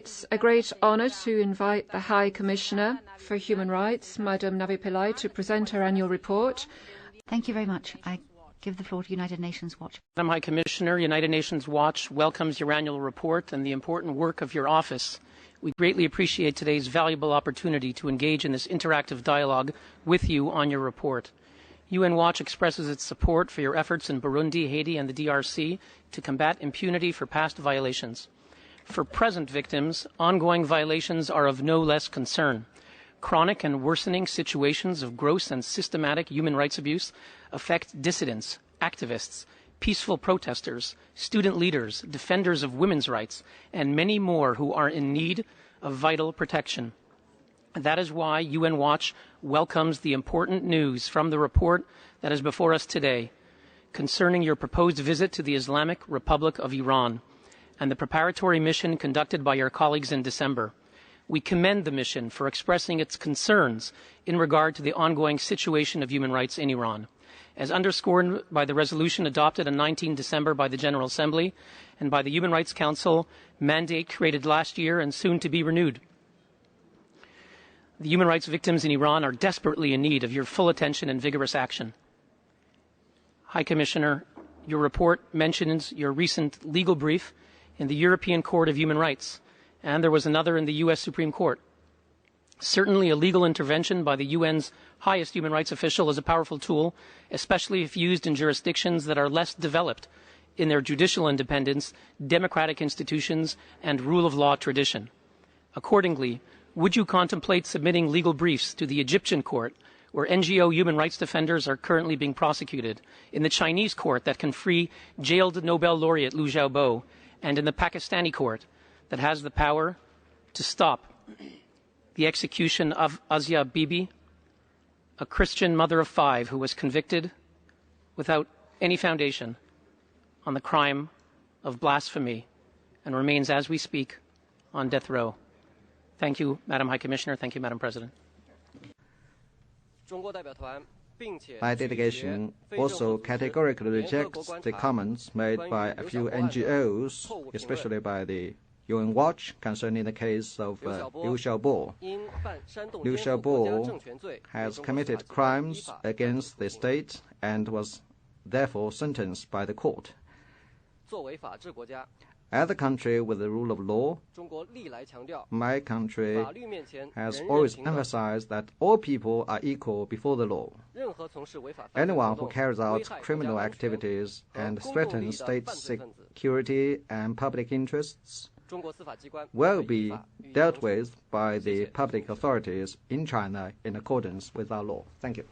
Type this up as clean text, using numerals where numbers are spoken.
It's a great honour to invite the High Commissioner for Human Rights, Madame Navi Pillai, to present her annual report. Thank you very much. I give the floor to United Nations Watch. Madam High Commissioner, United Nations Watch welcomes your annual report and the important work of your office. We greatly appreciate today's valuable opportunity to engage in this interactive dialogue with you on your report. UN Watch expresses its support for your efforts in Burundi, Haiti, and the DRC to combat impunity for past violations. For present victims, ongoing violations are of no less concern. Chronic and worsening situations of gross and systematic human rights abuse affect dissidents, activists, peaceful protesters, student leaders, defenders of women's rights, and many more who are in need of vital protection. That is why UN Watch welcomes the important news from the report that is before us today concerning your proposed visit to the Islamic Republic of Iran and the preparatory mission conducted by your colleagues in December. We commend the mission for expressing its concerns in regard to the ongoing situation of human rights in Iran, as underscored by the resolution adopted on 19 December by the General Assembly and by the Human Rights Council mandate created last year and soon to be renewed. The human rights victims in Iran are desperately in need of your full attention and vigorous action. High Commissioner, your report mentions your recent legal brief in the European Court of Human Rights, and there was another in the U.S. Supreme Court. Certainly, a legal intervention by the UN's highest human rights official is a powerful tool, especially if used in jurisdictions that are less developed in their judicial independence, democratic institutions, and rule of law tradition. Accordingly, would you contemplate submitting legal briefs to the Egyptian court, where NGO human rights defenders are currently being prosecuted, in the Chinese court that can free jailed Nobel laureate Liu Xiaobo, and in the Pakistani court that has the power to stop the execution of Asia Bibi, a Christian mother of 5 who was convicted without any foundation on the crime of blasphemy and remains, as we speak, on death row. Thank you, Madam High Commissioner. Thank you, Madam President. My delegation also categorically rejects the comments made by a few NGOs, especially by the UN Watch, concerning the case of Liu Xiaobo. Liu Xiaobo has committed crimes against the state and was therefore sentenced by the court. As a country with the rule of law, my country has always emphasized that all people are equal before the law. Anyone who carries out criminal activities and threatens state security and public interests will be dealt with by the public authorities in China in accordance with our law. Thank you.